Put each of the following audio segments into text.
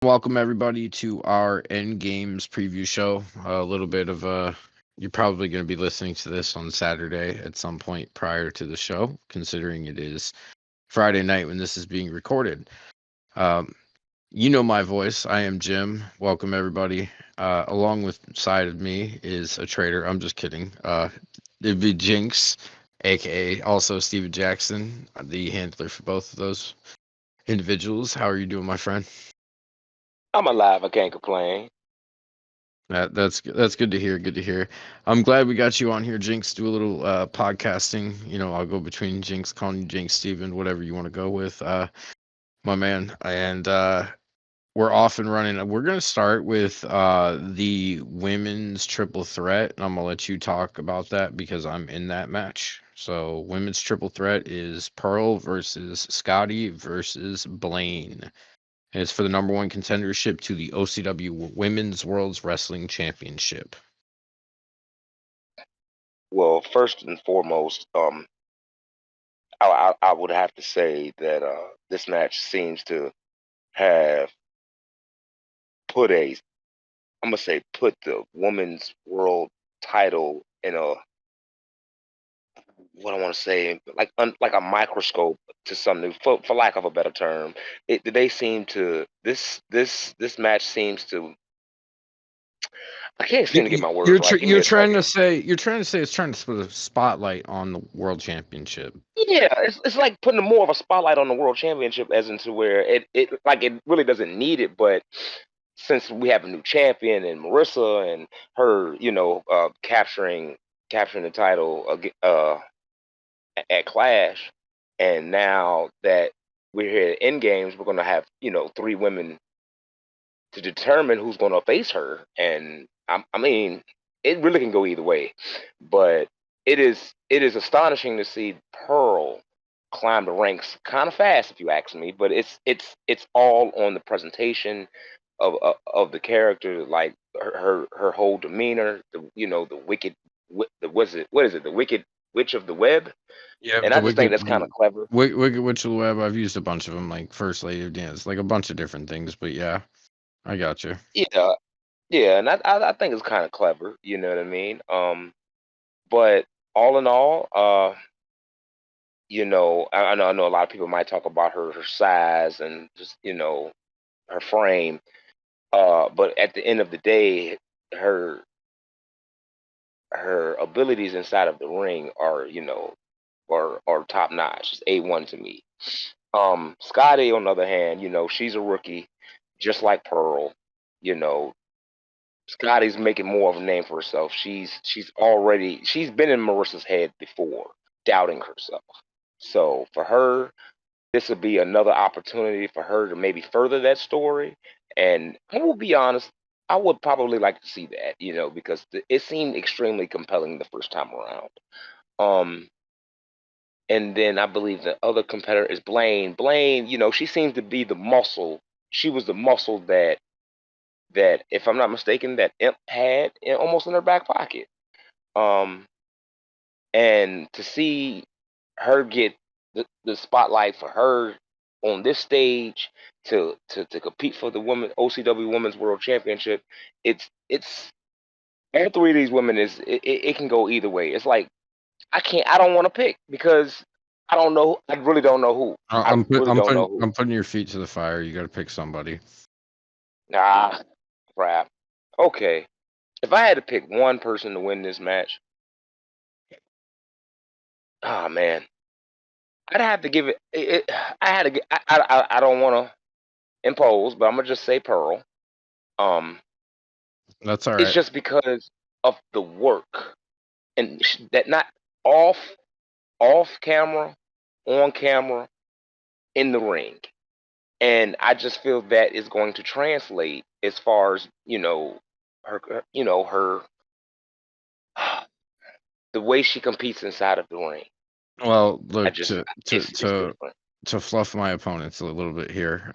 Welcome everybody to our End Games preview show. A little bit of you're probably going to be listening to this on Saturday at some point prior to the show, considering it is Friday night when this is being recorded. Um, you know my voice. I am Jim. Welcome everybody. Along with side of me is a trader. I'm just kidding. It'd be Jinx, aka also Steven Jackson, the handler for both of those individuals. How are you doing, my friend? I'm alive. I can't complain. That's good to hear. Good to hear. I'm glad we got you on here, Jinx. Do a little podcasting. I'll go between Jinx, calling you Jinx, Steven, whatever you want to go with, my man. And we're off and running. We're gonna start with the women's triple threat, and I'm gonna let you talk about that because I'm in that match. So, women's triple threat is Pearl versus Scotty versus Blaine. And it's for the number one contendership to the OCW Women's World's Wrestling Championship. Well, first and foremost, I would have to say that this match seems to have put a I'm gonna say put the women's world title in a what I want to say like a microscope to something for lack of a better term. They seem to this match seems to I can't seem to get my words right. Give me You're a trying second. to say it's trying to put a spotlight on the world championship. Yeah, it's like putting more of a spotlight on the world championship as into where it really doesn't need it, but since we have a new champion and Marissa and her, capturing the title at Clash, and now that we're here at End Games, we're gonna have three women to determine who's gonna face her, and I mean, it really can go either way, but it is astonishing to see Pearl climb the ranks kind of fast, if you ask me. But it's all on the presentation of the character, like her whole demeanor, the wicked, what is it, the wicked witch of the web, Yeah, and the I just think Wicked that's kind of clever. Wicked Witch of the Web. I've used a bunch of them, like First Lady of Dance, like a bunch of different things. But yeah, I got you. Yeah, yeah, and I think it's kind of clever. You know what I mean? But all in all, I know a lot of people might talk about her size and just her frame. But at the end of the day, her her abilities inside of the ring are top notch. It's A1 to me. Scotty, on the other hand, she's a rookie, just like Pearl. You know, Scotty's making more of a name for herself. She's been in Marissa's head before, doubting herself. So for her, this would be another opportunity for her to maybe further that story. And I will be honest, I would probably like to see that, because it seemed extremely compelling the first time around. Um, and then I believe the other competitor is Blaine. Blaine, she seems to be the muscle. She was the muscle that, if I'm not mistaken, that Imp had almost in her back pocket. Um, and to see her get the spotlight for her on this stage to compete for the women OCW Women's World Championship, it's all three of these women it can go either way. It's like I don't want to pick because I don't know. I really don't know who. I really don't know who. I'm putting your feet to the fire. You got to pick somebody. Ah, crap. Okay, if I had to pick one person to win this match, ah man, I'd have to give it. I had to. I don't want to impose, but I'm gonna just say Pearl. Um, That's all it's right. just because of the work and that not off off camera, on camera, in the ring, and I just feel that is going to translate as far as her the way she competes inside of the ring. Well, I look just it's different. to fluff my opponents a little bit here.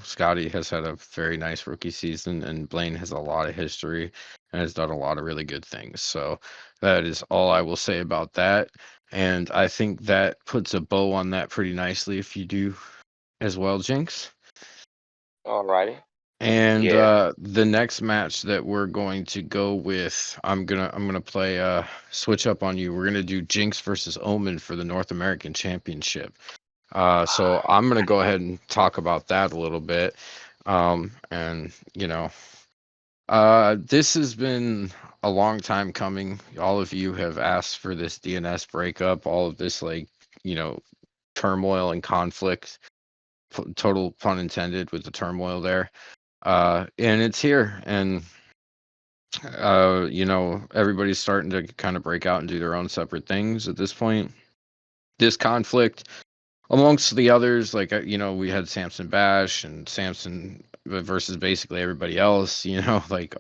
Scotty has had a very nice rookie season, and Blaine has a lot of history and has done a lot of really good things. So that is all I will say about that. And I think that puts a bow on that pretty nicely if you do as well, Jinx. Alrighty. And Yeah. the next match that we're going to go with, I'm gonna play switch up on you. We're gonna do Jinx versus Omen for the North American Championship. So I'm gonna go ahead and talk about that a little bit. And this has been a long time coming. All of you have asked for this DNS breakup, all of this you know, turmoil and conflict, total pun intended with the turmoil there. And it's here, and everybody's starting to kind of break out and do their own separate things at this point. This conflict amongst the others, we had Samson Bash and Samson versus basically everybody else, like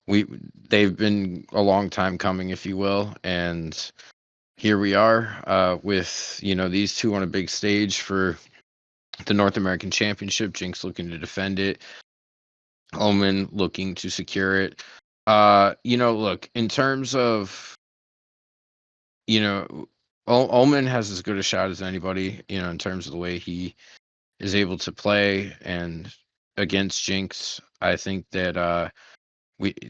we they've been a long time coming, if you will, and here we are with these two on a big stage for the North American Championship. Jinx looking to defend it, Omen looking to secure it. Look, in terms of you know Omen has as good a shot as anybody, in terms of the way he is able to play, and against Jinx I think that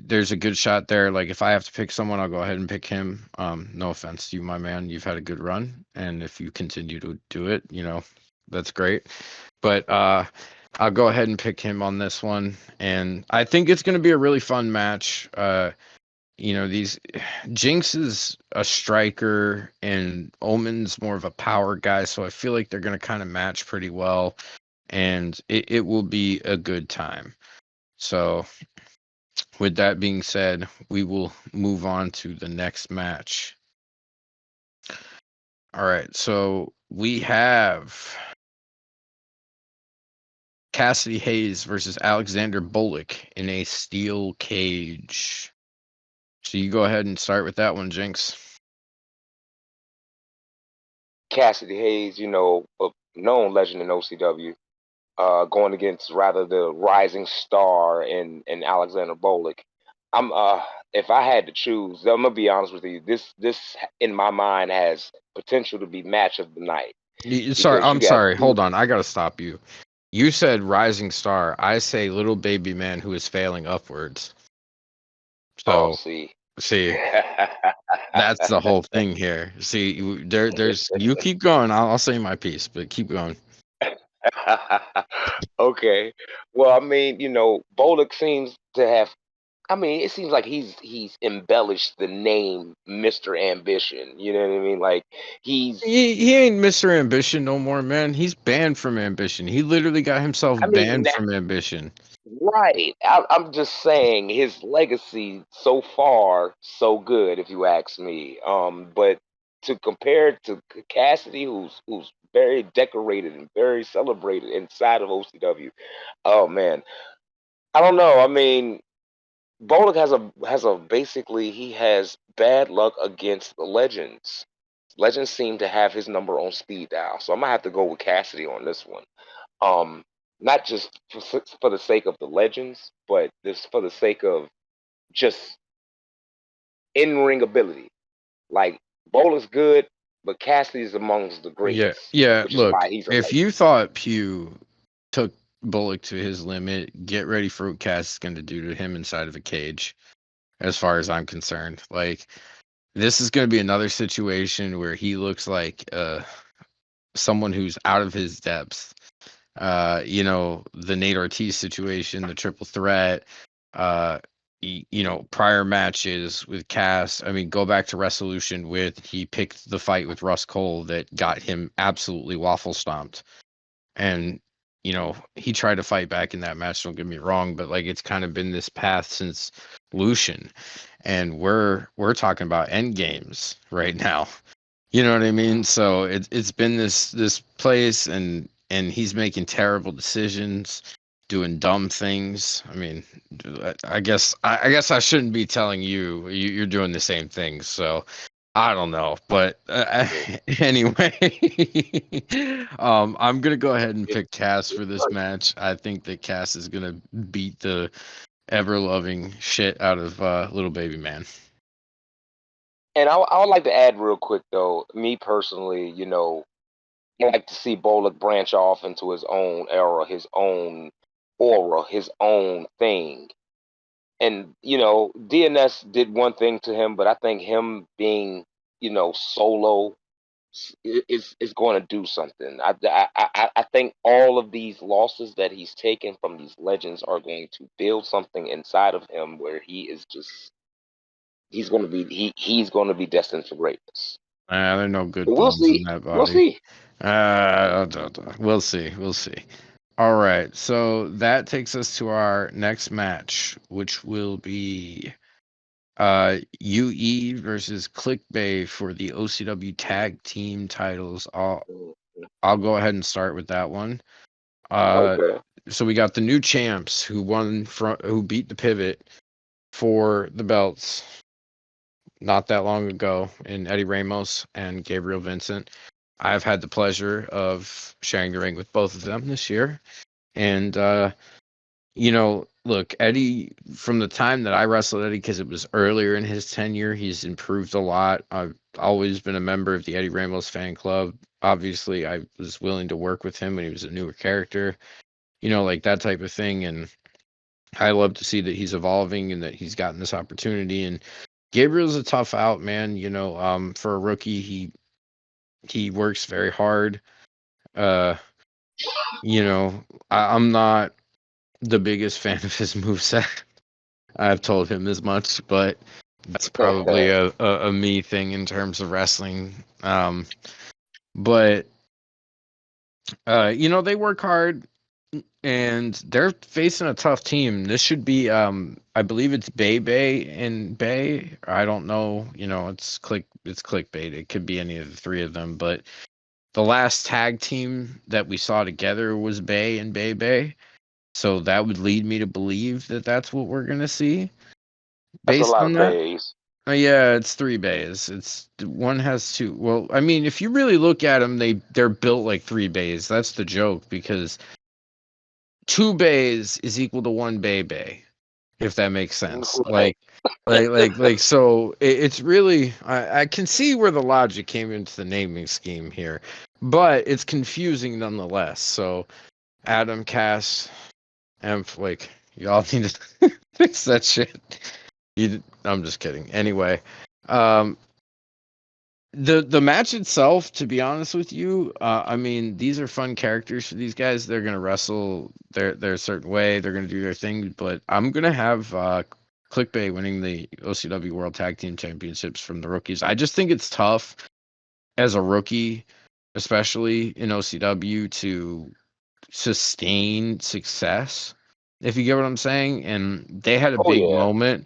there's a good shot there. Like, if I have to pick someone, I'll go ahead and pick him. No offense to you, my man. You've had a good run, and if you continue to do it, that's great. But I'll go ahead and pick him on this one, and I think it's going to be a really fun match. These Jinx is a striker, and Omen's more of a power guy, so I feel like they're going to kind of match pretty well, and it will be a good time. So with that being said, we will move on to the next match. All right, so we have Cassidy Hayes versus Alexander Bullock in a steel cage. So you go ahead and start with that one, Jinx. Cassidy Hayes, a known legend in OCW, going against rather the rising star in Alexander Bolek. I'm if I had to choose, I'm gonna be honest with you. This in my mind has potential to be match of the night Sorry, because you I'm got sorry. Hold on, I gotta stop you. You said rising star. I say little baby man who is failing upwards. oh So see. see, that's the whole thing here. See, there's you keep going. I'll say my piece, but keep going. Okay. Well, I mean, Bolek seems to have. I mean, it seems like he's embellished the name Mr. Ambition. You know what I mean? Like he's. He ain't Mr. Ambition no more, man. He's banned from Ambition. He literally got himself I mean, banned from Ambition. right. I'm just saying his legacy so far so good, if you ask me. But to compare it to Cassidy, who's very decorated and very celebrated inside of OCW. Oh man, I don't know. I mean, Bolek has a basically he has bad luck against the legends. Legends seem to have his number on speed dial, so I'm gonna have to go with Cassidy on this one. Um, Not just for the sake of the legends, but this for the sake of just in ring ability. Like Bolek's good, but Cassidy's amongst the Yeah, greats, yeah. which is Look, why he's a if legend. you thought Pew took Bullock to his limit, get ready for what Cass is going to do to him inside of a cage. As far as I'm concerned, like, this is going to be another situation where he looks like someone who's out of his depth. The Nate Ortiz situation, the triple threat, uh, prior matches with Cass. I mean, go back to Resolution with he picked the fight with Russ Cole that got him absolutely waffle stomped. And, he tried to fight back in that match, don't get me wrong, but like it's kind of been this path since Lucian. And we're talking about end games right now. You know what I mean? So it's been this place, and he's making terrible decisions, doing dumb things. I mean, I guess I shouldn't be telling you, you're doing the same things. So I don't know, but anyway, I'm gonna go ahead and pick Cass for this match. I think that Cass is gonna beat the ever loving shit out of little baby man. And I would like to add real quick though, me personally, I like to see Bolek branch off into his own era, his own aura, his own thing. And DNS did one thing to him, but I think him being solo is going to do something. I think all of these losses that he's taken from these legends are going to build something inside of him where he is just he's going to be destined for greatness. There are no But good we'll bones in see. that We'll body. see. We'll see. We'll see. All right. So that takes us to our next match, which will be UE versus Clickbay for the OCW tag team titles. I'll go ahead and start with that one. Uh, Okay. so we got the new champs who beat the Pivot for the belts not that long ago in Eddie Ramos and Gabriel Vincent. I've had the pleasure of sharing the ring with both of them this year. And, look, Eddie, from the time that I wrestled Eddie, because it was earlier in his tenure, he's improved a lot. I've always been a member of the Eddie Ramos fan club. Obviously, I was willing to work with him when he was a newer character, like that type of thing. And I love to see that he's evolving and that he's gotten this opportunity. And Gabriel's a tough out, man. For a rookie, he works very hard. Uh, I'm not the biggest fan of his moveset. I've told him as much, but that's probably a me thing in terms of wrestling. But they work hard and they're facing a tough team. This should be I believe it's Bay and Bay. I don't know, it's clickbait. It could be any of the three of them, but the last tag team that we saw together was Bay and Bay. So that would lead me to believe that that's what we're going to see That's a based lot on of that. bays. Yeah, it's three bays. It's one has two. Well, I mean, if you really look at them, they're built like three bays. That's the joke because two bays is equal to one bay, if that makes sense. Right. So it's really I can see where the logic came into the naming scheme here, but it's confusing nonetheless. So Adam, Cass, and y'all need to fix that shit. I'm just kidding. Anyway, um, the match itself, to be honest with you, I mean, these are fun characters for these guys. They're gonna wrestle their certain way. They're gonna do their thing. But I'm gonna have Clickbait winning the OCW World Tag Team Championships from the rookies. I just think it's tough as a rookie, especially in OCW, to sustain success. If you get what I'm saying, and they had a Oh big yeah. moment,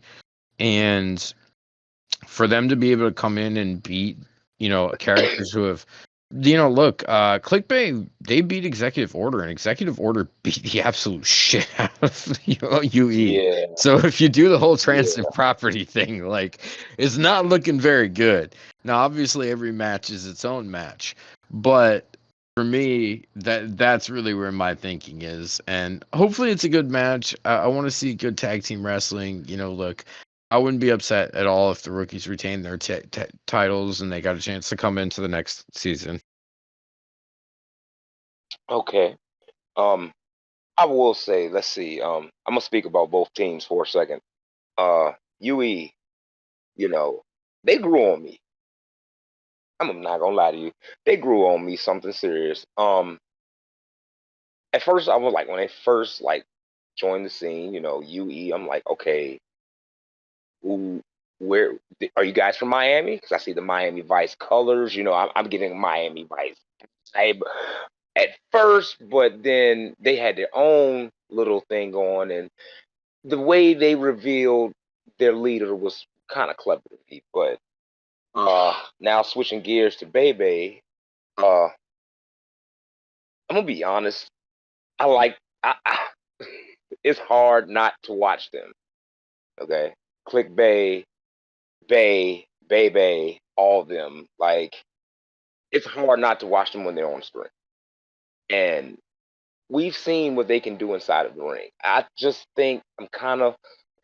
and for them to be able to come in and beat, characters who have, look, Clickbait, they beat Executive Order, and Executive Order beat the absolute shit out of UE. Yeah. So if you do the whole transitive Yeah. property thing, it's not looking very good. Now, obviously, every match is its own match, but for me, that's really where my thinking is, and hopefully, it's a good match. I want to see good tag team wrestling. Look, I wouldn't be upset at all if the rookies retain their titles and they got a chance to come into the next season. Okay. Um, I will say, let's see. I'm gonna speak about both teams for a second. UE, you know, they grew on me. I'm not gonna lie to you. They grew on me something serious. At first I was like, when they first joined the scene, UE. I'm like, okay, who, where are you guys from Miami? Because I see the Miami Vice colors. I'm getting Miami Vice vibe at first, but then they had their own little thing going, and the way they revealed their leader was kind of clever to me. But now switching gears to Bebe, I'm gonna be honest. I like. It's hard not to watch them. Okay, click Bebe, all of them. Like it's hard not to watch them when they're on screen. And we've seen what they can do inside of the ring. I just think I'm kind of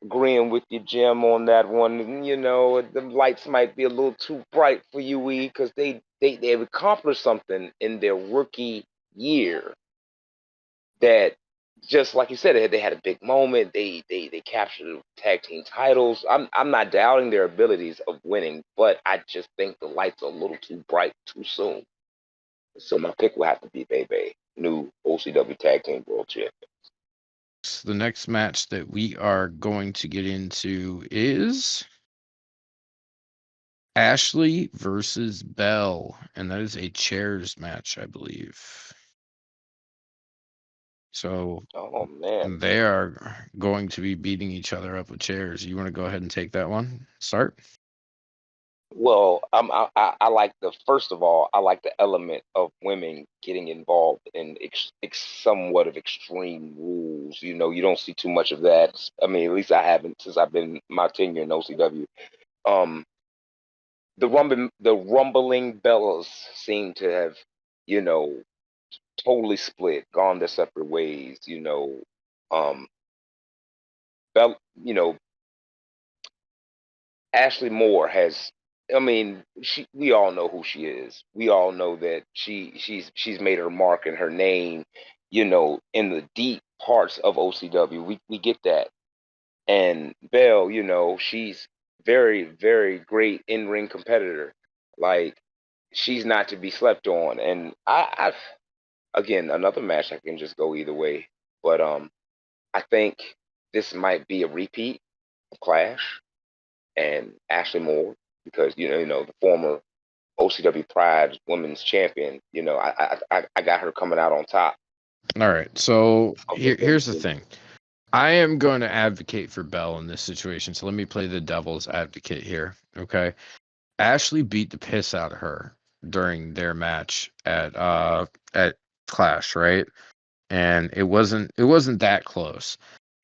agreeing with you, Jim, on that one. The lights might be a little too bright for UE because they've accomplished something in their rookie year that just like you said, they had a big moment. They captured the tag team titles. I'm not doubting their abilities of winning, but I just think the lights are a little too bright too soon. So my pick will have to be Bebe, new OCW Tag Team World Champion. The next match that we are going to get into is Ashley versus Belle, and that is a chairs match, I believe. So Oh man. they are going to be beating each other up with chairs. You want to go ahead and take that one? Start. Well, I like the first of all, I like the element of women getting involved in somewhat of extreme rules. You know, you don't see too much of that. I mean, at least I haven't since I've been my tenure in OCW. Um, the rumbling bellas seem to have, you know, totally split, gone their separate ways. Um, you know, Ashley Moore has. I mean, we all know who she is. We all know that she's made her mark and her name, in the deep parts of OCW. We get that. And Belle, she's very, very great in ring competitor. Like, she's not to be slept on. And again, another match I can just go either way. But I think this might be a repeat of Clash and Ashley Moore because the former OCW Pride Women's Champion. I got her coming out on top All right. So of the here's the women. thing. I am going to advocate for Belle in this situation. So let me play the devil's advocate here. Okay. Ashley beat the piss out of her during their match at Clash, right? And it wasn't that close.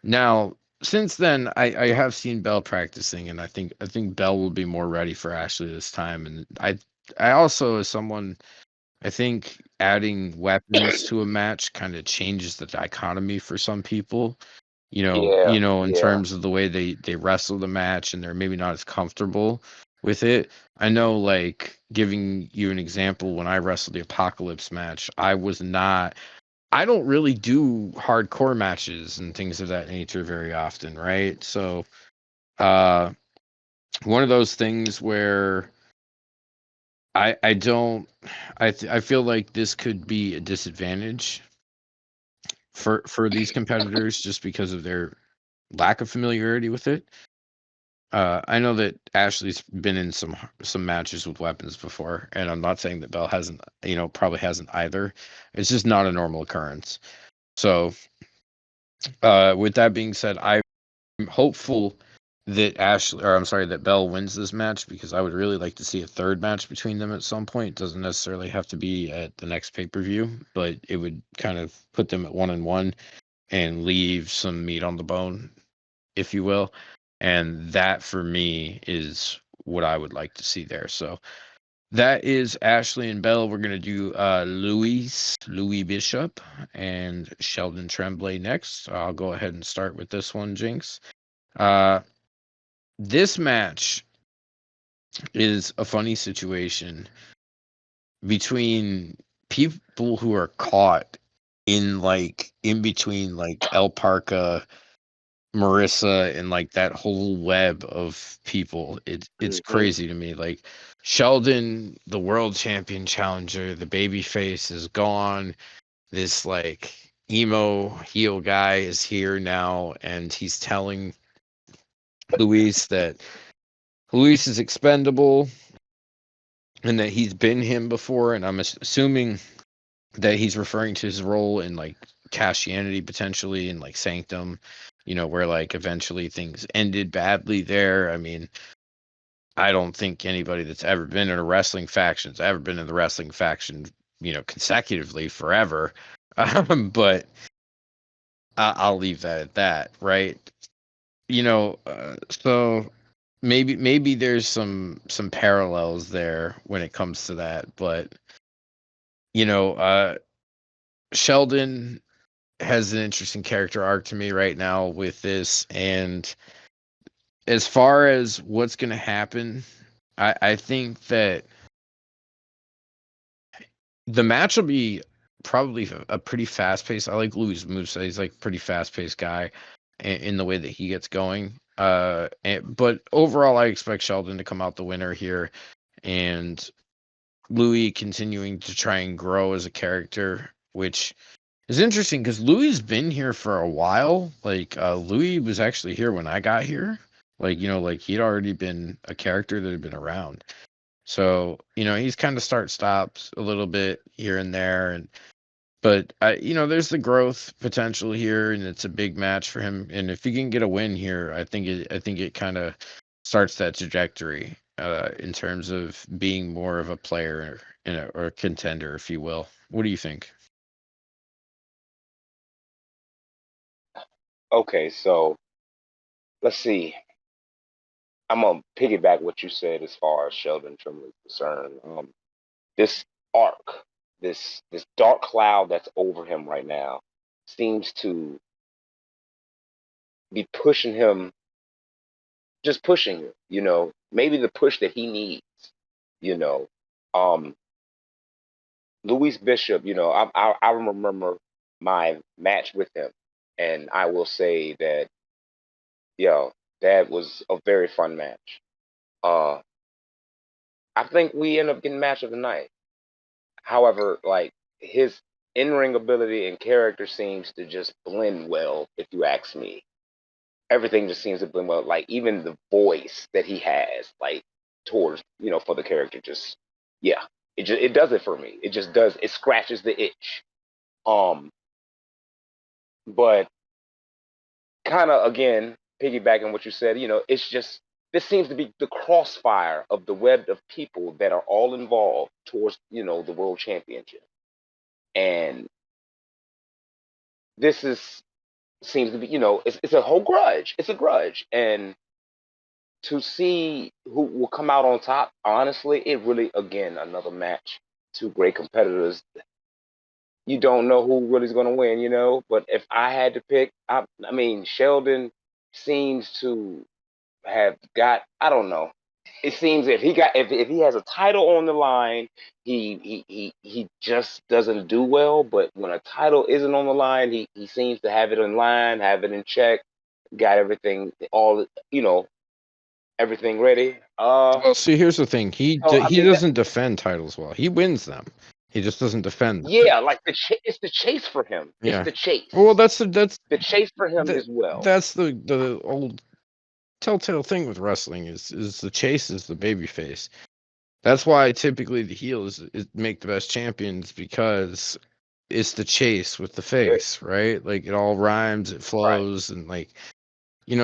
Now, since then, I have seen Belle practicing, and I think Belle will be more ready for Ashley this time. And I also, as someone, I think adding weapons to a match kind of changes the dichotomy for some people. Yeah, In yeah, terms of the way they wrestle the match, and they're maybe not as comfortable with it. I know, like giving you an example, when I wrestled the Apocalypse match, I don't really do hardcore matches and things of that nature very often, right? So, uh, one of those things where I don't I feel like this could be a disadvantage for these competitors just because of their lack of familiarity with it. I know that Ashley's been in some matches with weapons before, and I'm not saying that Belle hasn't, probably hasn't either. It's just not a normal occurrence. So, with that being said, I'm hopeful that that Belle wins this match because I would really like to see a third match between them at some point. It doesn't necessarily have to be at the next pay-per-view, but it would kind of put them at 1-1 and leave some meat on the bone, if you will. And that for me is what I would like to see there. So that is Ashley and Belle. We're gonna do Louis Bishop and Sheldon Tremblay next. I'll go ahead and start with this one, Jinx. Uh, this match is a funny situation between people who are caught in between like El Parca, Marissa, and like that whole web of people. It's hmm crazy to me. Like Sheldon, the world champion challenger, the baby face is gone. This like emo heel guy is here now, and he's telling Luis that Luis is expendable and that he's been him before. And I'm assuming that he's referring to his role in like Cashianity potentially and like Sanctum, where like eventually things ended badly there. I mean, I don't think anybody that's ever been in a wrestling faction's ever been in the wrestling faction, consecutively forever. But I'll leave that at that, right? So maybe there's some parallels there when it comes to that, but you know, uh, Sheldon has an interesting character arc to me right now with this, and as far as what's going to happen, I think that the match will be probably a pretty fast paced. I like Louis Musa. He's like pretty fast paced guy in the way that he gets going. But overall, I expect Sheldon to come out the winner here, and Louis continuing to try and grow as a character, which is interesting because Louis has been here for a while. Like Louis was actually here when I got here. Like like he'd already been a character that had been around. So he's kind of start stops a little bit here and there, and but there's the growth potential here, and it's a big match for him. And if he can get a win here, I think it kind of starts that trajectory in terms of being more of a player or a contender, if you will. What do you think? Okay, so let's see. I'm gonna piggyback what you said as far as Sheldon Trimley is concerned. This arc, this dark cloud that's over him right now, seems to be pushing him, just pushing him. Maybe the push that he needs. You know, um, Louis Bishop. I remember my match with him, and I will say that that was a very fun match. Uh, I think we end up getting match of the night. However, like his in-ring ability and character seems to just blend well, if you ask me. Everything just seems to blend well. Like even the voice that he has, like towards for the character, just yeah, it does it for me. It just does. It scratches the itch. Um, but kind of again piggybacking what you said, it's just this seems to be the crossfire of the web of people that are all involved towards the world championship, and this is seems to be it's a whole grudge. It's a grudge, and to see who will come out on top, honestly, it really again another match. Two great competitors. You don't know who really is going to win, But if I had to pick, I mean, Sheldon seems to have got. I don't know. It seems if he has a title on the line, he just doesn't do well. But when a title isn't on the line, he seems to have it in line, have it in check, got everything all everything ready. Well, see, here's the thing. So I He mean that doesn't defend titles well. He wins them. He just doesn't defend them. yeah, like it's the chase for him. It's Yeah. the Well, chase. that's The chase for him the as well. that's the old telltale thing with wrestling is the chase is the baby face. That's why typically the heels make the best champions because it's the chase with the Right. face, right? Like it all rhymes, it Right. flows, and like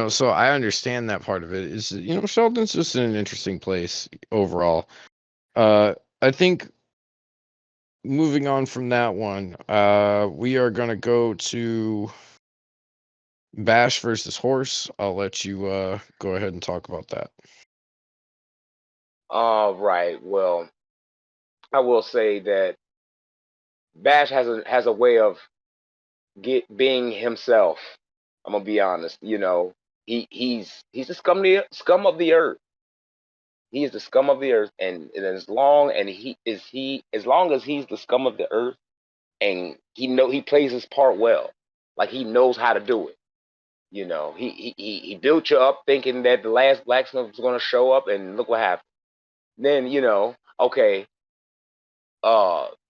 so I understand that part of it. Is Sheldon's just in an interesting place overall. I think moving on from that one, we are gonna go to Bash versus Horse. I'll let you go ahead and talk about that. All right. Well, I will say that Bash has a way of being himself. I'm gonna be honest. He's the scum of the earth. He is the scum of the earth, and as long as he's the scum of the earth, and he plays his part well, like he knows how to do it. He built you up thinking that the last blacksmith was going to show up, and look what happened. Then okay,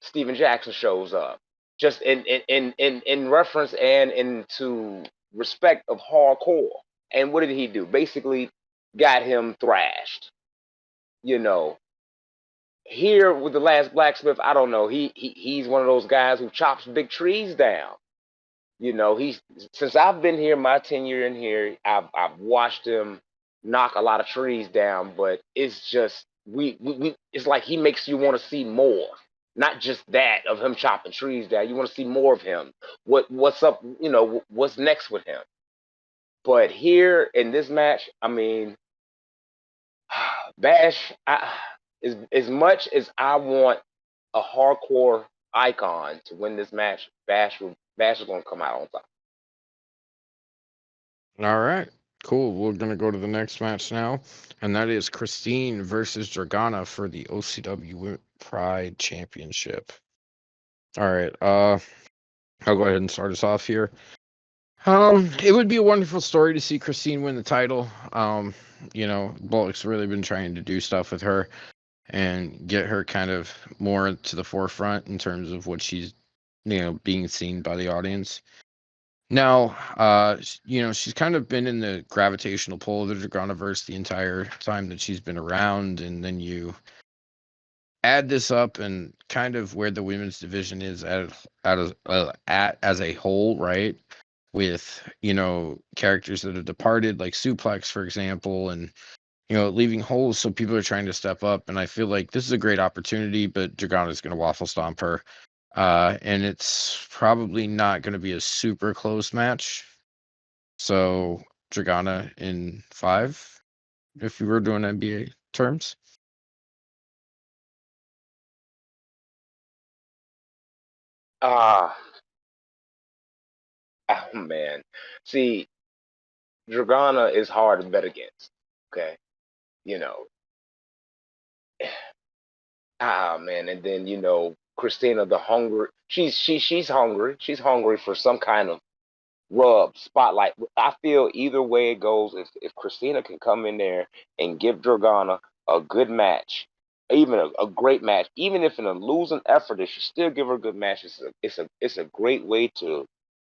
Steven Jackson shows up, just in reference and into respect of hardcore. And what did he do? Basically, got him thrashed. You know, Here with the last blacksmith, I don't know. He's one of those guys who chops big trees down. He's since I've been here, my tenure in here, I've watched him knock a lot of trees down, but it's just we it's like he makes you want to see more. Not just that of him chopping trees down. You want to see more of him. What's up, what's next with him. But here in this match, I mean, Bash, as much as I want a hardcore icon to win this match, Bash is going to come out on top. All right, cool. We're gonna go to the next match now, and that is Christine versus Dragana for the OCW Pride Championship. All right. I'll go ahead and start us off here. It would be a wonderful story to see Christine win the title. Bullock's really been trying to do stuff with her and get her kind of more to the forefront in terms of what she's, being seen by the audience. Now, she's kind of been in the gravitational pull of the Dragonaverse the entire time that she's been around, and then you add this up and kind of where the women's division is at as a whole, right? With characters that have departed, like Suplex, for example, and leaving holes, so people are trying to step up, and I feel like this is a great opportunity, but Dragana is going to waffle stomp her, and it's probably not going to be a super close match. So Dragana in 5, if we were doing NBA terms. Ah, oh man. See, Dragana is hard to bet against. Okay, you know. Ah man, and then Christina the hungry. She's hungry. She's hungry for some kind of rub spotlight. I feel either way it goes, if Christina can come in there and give Dragana a good match, even a great match, even if in a losing effort, if she still give her a good match, it's a great way to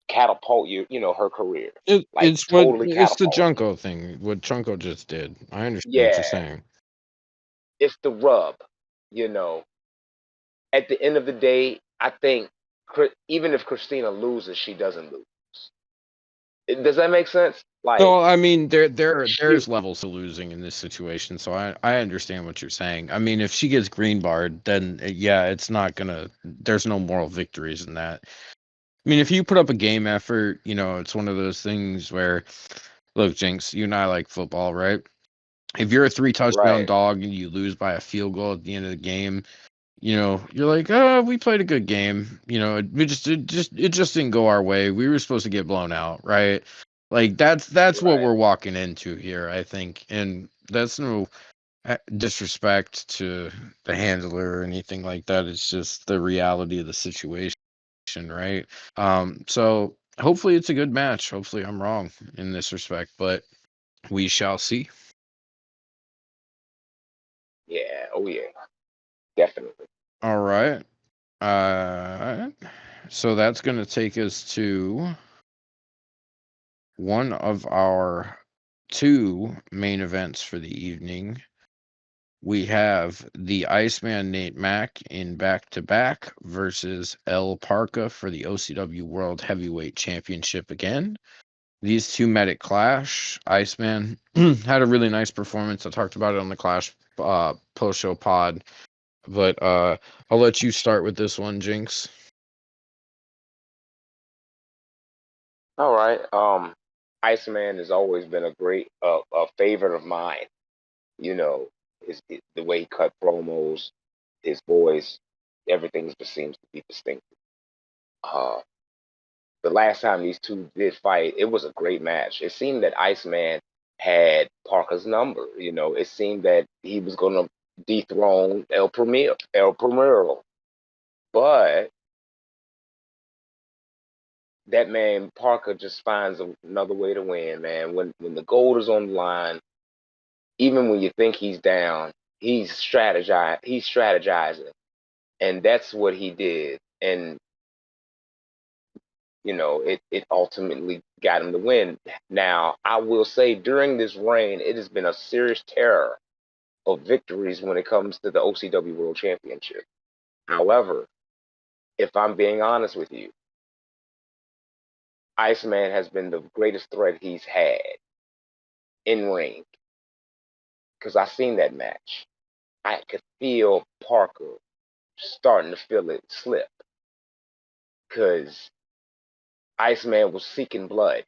catapult her career, like totally It's the catapult. Junko thing, what Junko just did. I understand what you're Yeah, saying. it's the rub. You know, at the end of the day, I think even if Christina loses, she doesn't lose. Does that make sense? Like No, I mean she, there's levels to losing in this situation, so I understand what you're saying. I mean, if she gets green barred, then yeah, it's not gonna. There's no moral victories in that. I mean, if you put up a game effort, it's one of those things where, look, Jinx, you and I like football, right? If you're a 3 touchdown right, dog and you lose by a field goal at the end of the game, you're like, we played a good game. It just didn't go our way. We were supposed to get blown out, right? Like that's what right. we're walking into here, I think, and that's no disrespect to the handler or anything like that. It's just the reality of the situation, right? So hopefully it's a good match. Hopefully I'm wrong in this respect, but we shall see. Yeah, oh yeah, definitely. All right. Uh, so that's going to take us to one of our 2 main events for the evening. We have the Iceman Nate Mack in back to back versus El Parka for the OCW World Heavyweight Championship again. These two met at Clash. Iceman had a really nice performance. I talked about it on the Clash post show pod, but I'll let you start with this one, Jinx. All right. Iceman has always been a great a favorite of mine. You know, the way he cut promos, his voice, everything just seems to be distinct. Uh, the last time these two did fight, it was a great match. It seemed that Iceman had Parker's number. It seemed that he was going to dethrone El Primero. But that man Parker just finds another way to win, man. When the gold is on the line, even when you think he's down, He's strategizing, and that's what he did. And it ultimately got him the win. Now, I will say during this reign, it has been a serious terror of victories when it comes to the OCW World Championship. However, if I'm being honest with you, Iceman has been the greatest threat he's had in ring because I seen that match. I could feel Parker starting to feel it slip because Iceman was seeking blood.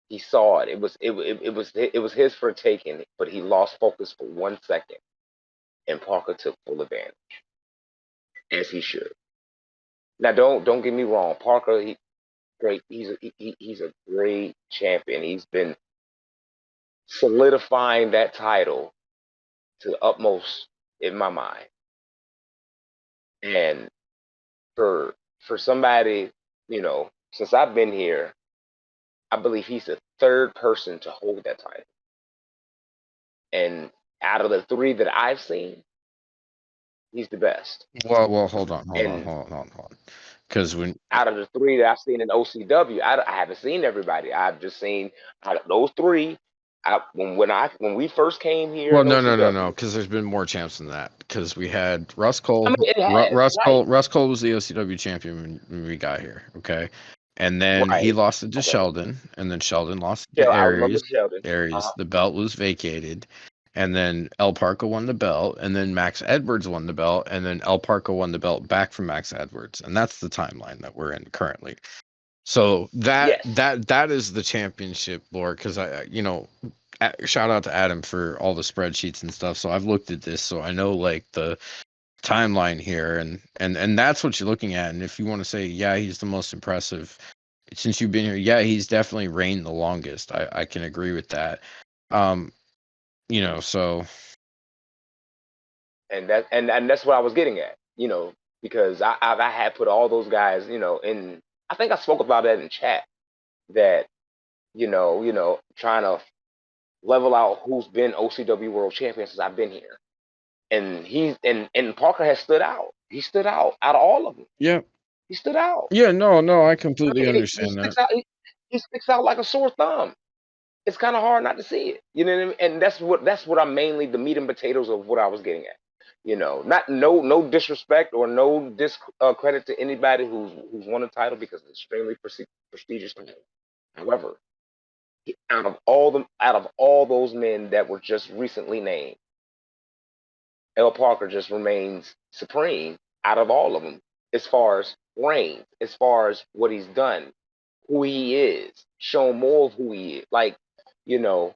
He saw it. It was his for taking, but he lost focus for 1 second, and Parker took full advantage, as he should. Now, don't get me wrong. Parker, great. He's a great champion. He's been solidifying that title to the utmost in my mind. And for for somebody, since I've been here, I believe he's the third person to hold that title. And out of the three that I've seen, he's the best. Well, hold on. And Because when out of the three that I've seen in OCW, I haven't seen everybody. I've just seen out of those three. When we first came here Well, in no, OCW, because there's been more champs than that. Because we had Russ I Cole. mean it has, right, Russ Cole was the OCW champion when we got here. Okay, and then he right, lost it to okay. Sheldon, and then Sheldon lost it Yeah, to I remember Aries. Sheldon. The belt was vacated, and then El Parco won the belt, and then Max Edwards won the belt, and then El Parco won the belt back from Max Edwards, and that's the timeline that we're in currently. So Yes, that is the championship, Lord. Because shout out to Adam for all the spreadsheets and stuff. So I've looked at this, so I know like the timeline here, and that's what you're looking at. And if you want to say, yeah, he's the most impressive since you've been here, yeah, he's definitely reigned the longest. I can agree with that. Um, so and that's what I was getting at. Because I had put all those guys, in. I think I spoke about that in chat that trying to level out who's been OCW World Champion since I've been here, and and Parker has stood out. He stood out of all of them. yeah, He stood out. yeah, no, I I completely mean, he understand that. sticks out. He sticks out like a sore thumb. It's kind of hard not to see it. You know what I mean? And that's what I'm mainly the meat and potatoes of what I was getting at. Not no disrespect or no credit to anybody who's won a title because it's extremely prestigious title. However, out of all those men that were just recently named, El Parker just remains supreme out of all of them as far as reign, as far as what he's done, who he is, shown more of who he is. Like, you know,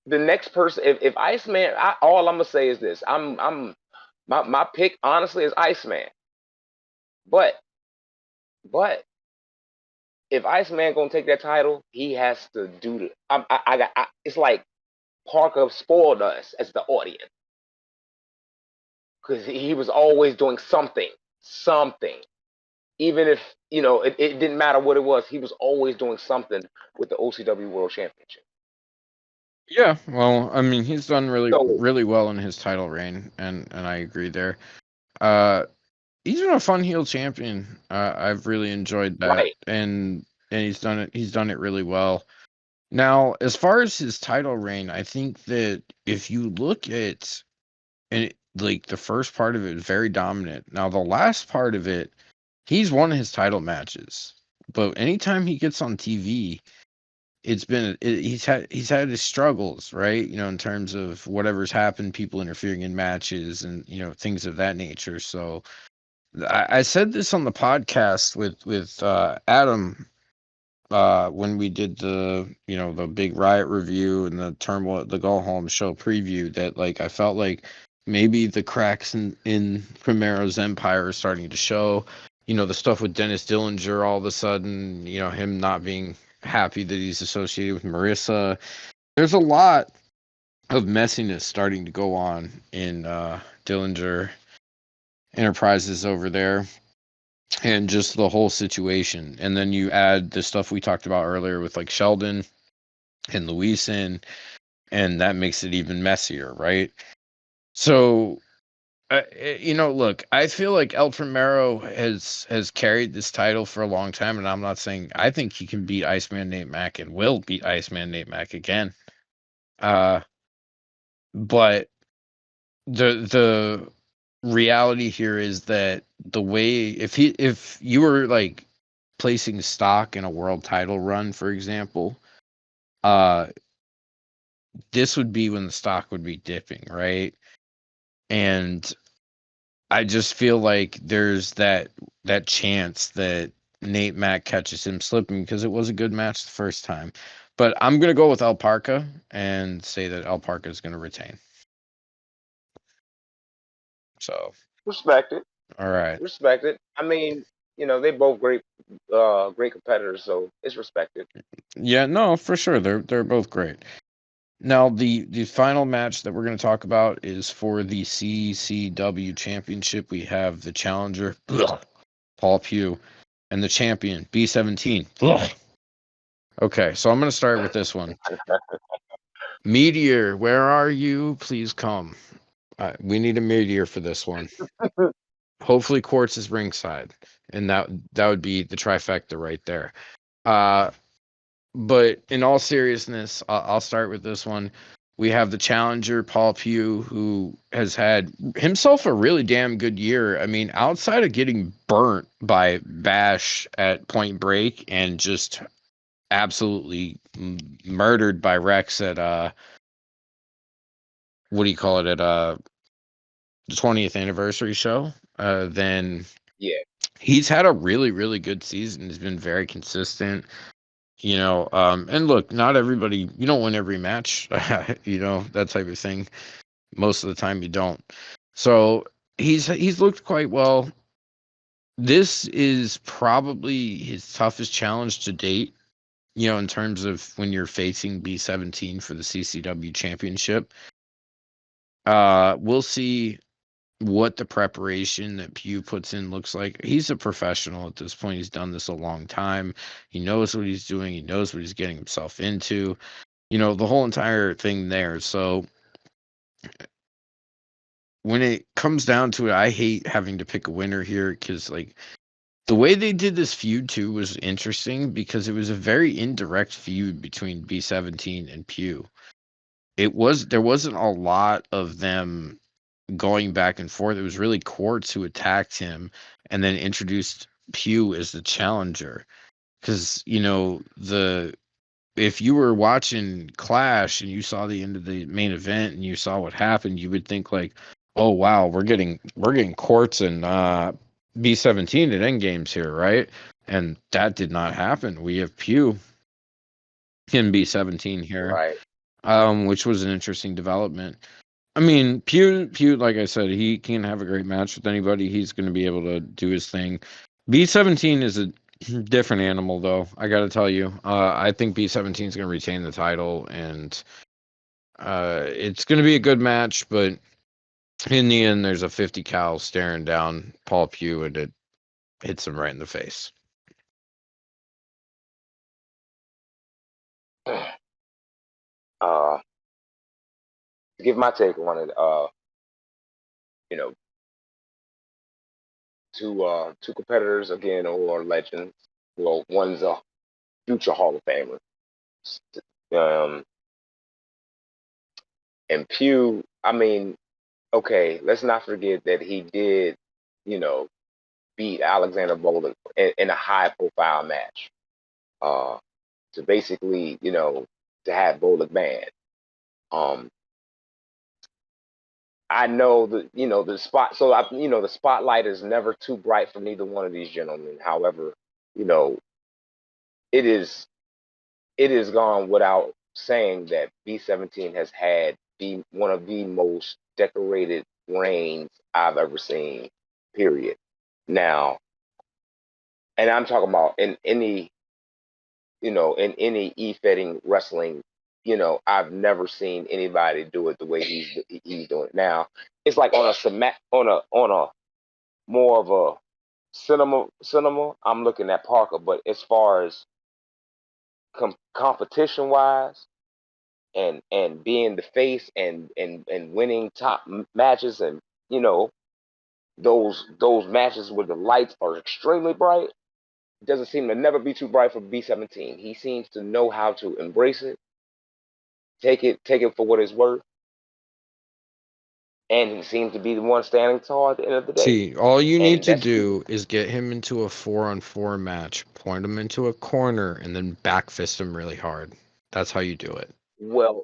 the next person, if Iceman, all I'm gonna say is this: my pick honestly is Iceman, but but if Iceman gonna take that title, he has to do the. It's like Parker spoiled us as the audience because he was always doing something. Even if it didn't matter what it was, he was always doing something with the OCW World Championship. Yeah, well, I mean, he's done So really well in his title reign, and I agree there. Uh, he's been a fun heel champion. I've really enjoyed that, right, and he's done it really well. Now, as far as his title reign, I think that if you look at like the first part of it, very dominant. Now, the last part of it, he's won his title matches, but anytime he gets on TV, he's had his struggles, right? In terms of whatever's happened, people interfering in matches and things of that nature. So I said this on the podcast with Adam when we did the big Riot review and the Go Home show preview, that like I felt like maybe the cracks in Primero's empire are starting to show. The stuff with Dennis Dillinger all of a sudden, him not being happy that he's associated with Marissa. There's a lot of messiness starting to go on in Dillinger Enterprises over there, and just the whole situation. And then you add the stuff we talked about earlier with like Sheldon and Luisin, and that makes it even messier, right? So, look, I feel like El Primero has carried this title for a long time, and I'm not saying I think he can beat Iceman Nate Mack and will beat Iceman Nate Mack again. Uh, but the reality here is that the way if you were like placing stock in a world title run, for example, uh this would be when the stock would be dipping, right? And I just feel like there's that chance that Nate Mack catches him slipping because it was a good match the first time. But I'm gonna go with El Parca and say that El Parca is gonna retain. So, respect it, all right. respect it. I mean, they both great competitors, so it's respected. Yeah, no, for sure. They're both great. Now, the final match that we're going to talk about is for the CCW Championship. We have the challenger, Paul Pugh, and the champion, B17. Ugh. Okay, so I'm going to start with this one. Meteor, where are you? Please come. We need a meteor for this one. Hopefully, Quartz is ringside, and that would be the trifecta right there. Uh, but in all seriousness, I'll start with this one. We have the challenger, Paul Pugh, who has had himself a really damn good year. I mean, outside of getting burnt by Bash at Point Break and just absolutely murdered by Rex at what do you call it, at the 20th anniversary show, then Yeah, he's had a really, really good season. He's been very consistent. And look, not everybody, you don't win every match, that type of thing. Most of the time you don't. So he's looked quite well. This is probably his toughest challenge to date, in terms of when you're facing B17 for the CCW championship. We'll see what the preparation that Pew puts in looks like. He's a professional at this point. He's done this a long time. He knows what he's doing. He knows what he's getting himself into. The whole entire thing there. So when it comes down to it, I hate having to pick a winner here because, like, the way they did this feud too was interesting because it was a very indirect feud between B17 and Pew. There wasn't a lot of them going back and forth. It was really Quartz who attacked him and then introduced Pew as the challenger. Because, if you were watching Clash and you saw the end of the main event and you saw what happened, you would think like, oh wow, we're getting Quartz and B17 at End Games here, right? And that did not happen. We have Pew and B17 here, right. which was an interesting development. I mean, Pew, like I said, he can have a great match with anybody. He's going to be able to do his thing. B17 is a different animal, though. I got to tell you, I think B17 is going to retain the title, and it's going to be a good match. But in the end, there's a 50 cal staring down Paul Pew, and it hits him right in the face. Uh, to give my take on it, you know, two competitors again who are legends. Well, one's a future Hall of Famer. Um, and Pew, I mean, okay, let's not forget that he did, you know, beat Alexander Bolin in a high profile match. To basically, to have Bolin banned. Um, I know that the spot. So the spotlight is never too bright for neither one of these gentlemen. However, you know, it is it is gone without saying that B17 has had one of the most decorated reigns I've ever seen. Period. Now, and I'm talking about in any e-fetting wrestling, I've never seen anybody do it the way he's doing it. Now, it's like on a more of a cinema. I'm looking at Parker, but as far as competition wise and being the face and winning top matches and you know those matches where the lights are extremely bright, it doesn't seem to never be too bright for B17. He seems to know how to embrace it, take it for what it's worth, and he seems to be the one standing tall at the end of the day. See, all you need And to that's do is get him into a 4-on-4 match, point him into a corner, and then backfist him really hard. That's how you do it. well.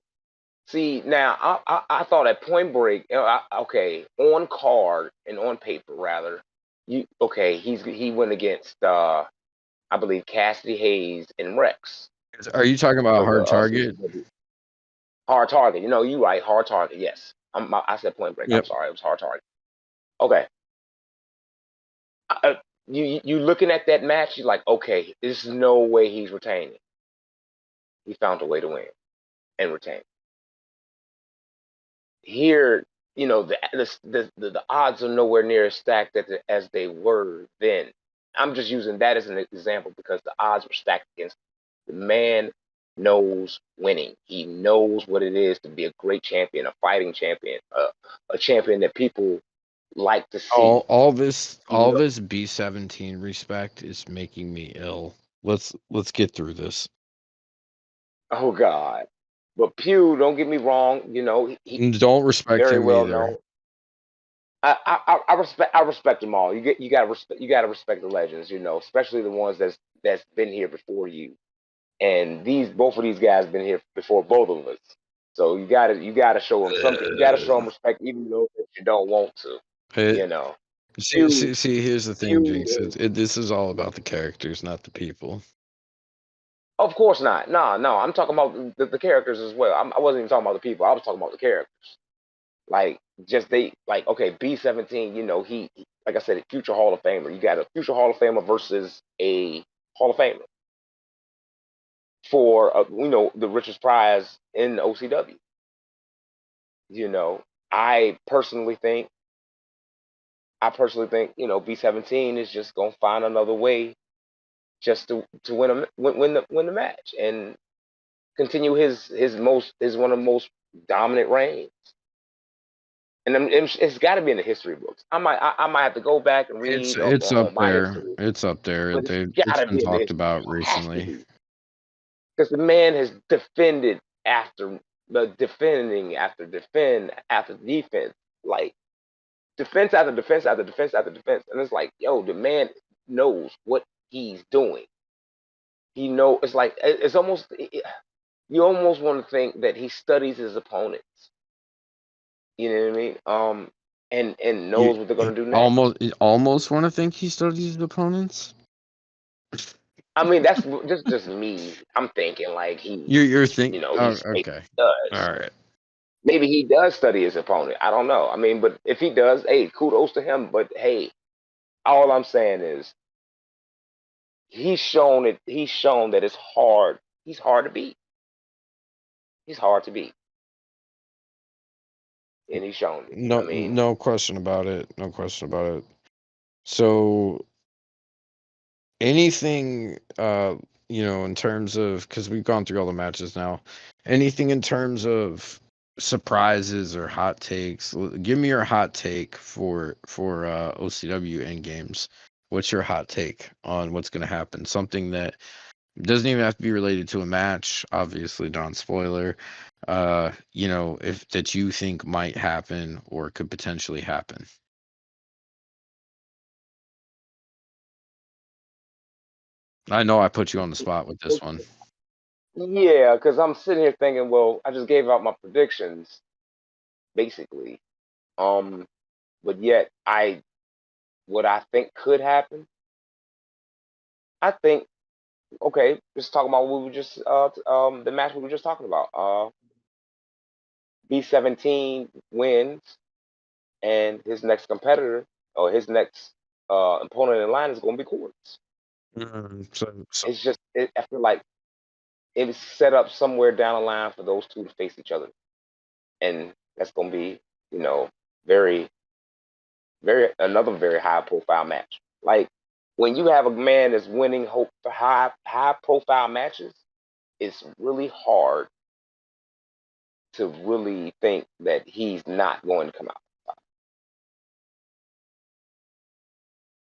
See, now I thought at Point Break, okay, on card and on paper rather, he went against I believe Cassidy Hayes and Rex Are you talking about for the hard target? CCW. Hard Target. You right, Hard Target. Yes, I said Point Break. I'm Yep. sorry, it was Hard Target. Okay, you looking at that match, you're like, okay, there's no way he's retaining. He found a way to win and retain. Here, the odds are nowhere near as stacked as they were then. I'm just using that as an example because the odds were stacked against him. The man knows winning. He knows what it is to be a great champion, a fighting champion, a champion that people like to see. He All knows. this B-17 respect is making me ill. Let's get through this. Oh God. But Pew, don't get me wrong, he Don't respect very him well either. known. I respect them all. You gotta respect the legends, especially the ones that's been here before you. And both of these guys been here before both of us. So you gotta show them something. You gotta show them respect, even though that you don't want to. It, You know, see, Pew see, here's the thing, Jinx. Pew. This is all about the characters, not the people. Of course not. No, no. I'm talking about the characters as well. I wasn't even talking about the people. I was talking about the characters. Like just they like okay, B-17. Like I said, a future Hall of Famer. You got a future Hall of Famer versus a Hall of Famer for the richest prize in OCW. You know, I personally think B-17 is just gonna find another way just to win the match and continue his one of the most dominant reigns. And it's got to be in the history books. I might have to go back and read It's up on my there. history, It's up there. but it's got It's to been be in the talked history. about It has to recently. be because the man has defended after the defending after defense, like defense after defense after defense after defense, and it's like, yo, the man knows what he's doing. It's like it's almost you almost want to think that he studies his opponents. You know what I mean? And You knows what they're gonna do next. almost want to think he studies his opponents. I mean, that's just me. I'm thinking like You're think. Oh, he's maybe okay. he All does. right. Maybe he does study his opponent. I don't know. I mean, but if he does, hey, kudos to him. But hey, all I'm saying is he's shown it. He's shown that it's hard. He's hard to beat. He's hard to beat, and he's shown it. I No, mean, no question about it. No question about it. So anything, in terms of because we've gone through all the matches now. Anything in terms of surprises or hot takes? Give me your hot take for OCW End Games. What's your hot take on what's going to happen? Something that doesn't even have to be related to a match, obviously non-spoiler. If that you think might happen or could potentially happen. I know I put you on the spot with this one. yeah, because I'm sitting here thinking, well, I just gave out my predictions basically. Um, but yet what I think could happen. I think okay, let's talk about what we were just the match we were just talking about. B-17 wins, and his next competitor or his next opponent in line is going to be Quartz. So It's just I feel like it's set up somewhere down the line for those two to face each other, and that's going to be very very another very high profile match. Like when you have a man that's winning high profile matches, it's really hard to really think that he's not going to come out.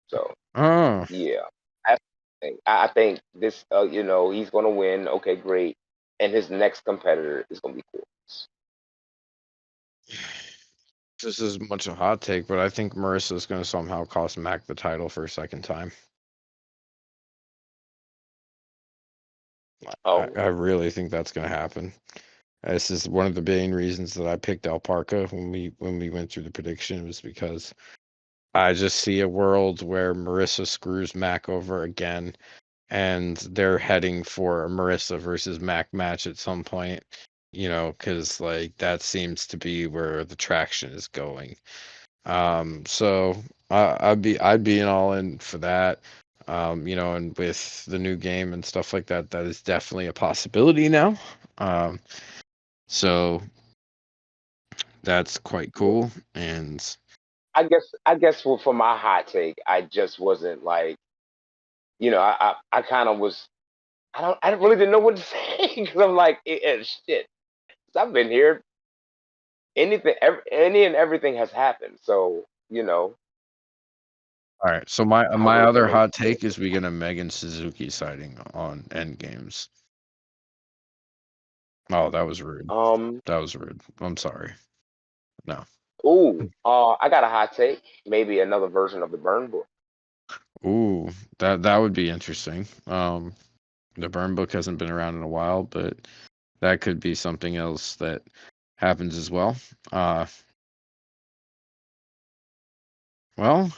So oh, yeah, that's the thing. I think this, he's going to win. Okay, great, and his next competitor is going to be Quartz. this is much a hot take, but I think Marissa's going to somehow cost Mac the title for a second time. Oh, I really think that's going to happen. This is one of the main reasons that I picked Alparca when we went through the prediction was because I just see a world where Marissa screws Mac over again, and they're heading for a Marissa versus Mac match at some point. Because like that seems to be where the traction is going. So I'd be all in for that. And with the new game and stuff like that, that is definitely a possibility now. Um, so that's quite yeah. cool. And I guess for my hot take, I just wasn't like. I kind of was. I really didn't know what to say because I'm like, shit. I've been here. Any and everything has happened. So All right. So my I don't my know if that other makes hot sense. take is we get a Megan Suzuki sighting on End Games. Oh, that was rude. Um. That was rude. I'm sorry. No. Ooh. I got a hot take. Maybe another version of the burn book. Ooh, that would be interesting. The burn book hasn't been around in a while, but that could be something else that happens as well. Uh, well,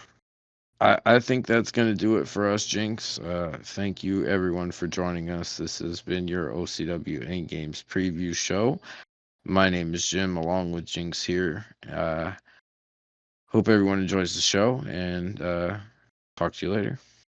I think that's going to do it for us, Jinx. Thank you, everyone, for joining us. This has been your OCW End Games preview show. My name is Jim, along with Jinx here. Hope everyone enjoys the show, and talk to you later.